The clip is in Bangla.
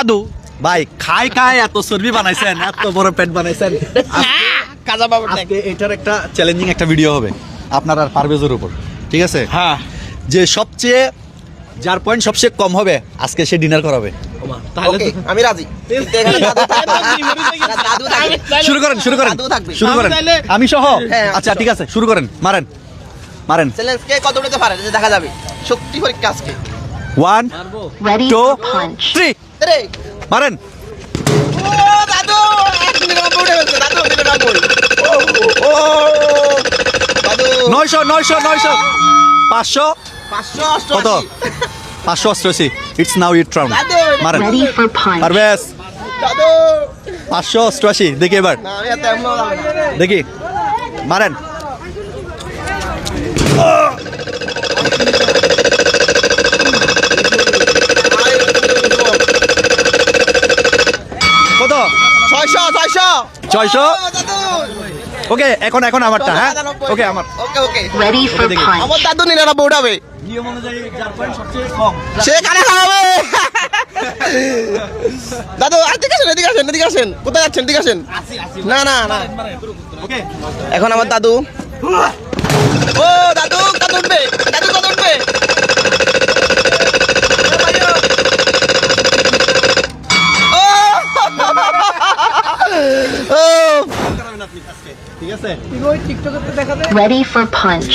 দাদু ভাই খাই খাই এত চর্বি বানাইছেন, এত বড় পেট বানাইছেন। কাজা বাবু আজকে এটার একটা চ্যালেঞ্জিং একটা ভিডিও হবে আপনার আর পারভেজের উপর, ঠিক আছে? হ্যাঁ যে সবচেয়ে যার পয়েন্ট সবচেয়ে কম হবে আজকে সে ডিনার করাবে। তাহলে ওকে আমি রাজি এখানে দাদু থাকবে। দাদু থাকবে। শুরু করেন শুরু করেন দাদু থাকবে। শুরু করেন, আমি তাইলে- আমি সহ। হ্যাঁ, আচ্ছা ঠিক আছে, শুরু করেন, মারেন মারেন। চ্যালেঞ্জ কে কত উঠাতে পারে এটা দেখা যাবে। শক্তি পরীক্ষা আজকে। 1 Ready 2 for punch. 3 রে মারেন। ও দাদু 190 উঠে গেছে। দাদু 190 ও দাদু 900 900 900 500 588 কত? 588। It's now it round. দাদু মারেন Ready for punch. পারভেজ। দাদু 588 দেখি এবার, না আমি এত এমন হবে না। দেখি মারেন। কত? 600 600। দাদু ওকে, এখন এখন আমারটা। হ্যাঁ ওকে, আমার ওকে ওকে Ready for দেখি। punch. আমার দাদু 99 উঠাবে। নিয়ম অনুযায়ী যার পয়েন্ট সবচেয়ে কম। সে কানে খাওয়াবে। দাদু এদিকে আসেন এদিকে আসেন এদিকে আসেন। কোথায় যাচ্ছেন? এদিকে আসেন। না না না ওকে, এখন আমার দাদু। ও দাদু কত উঠবে? দাদু কত উঠবে? ও ঠিক আছে। Ready for punch.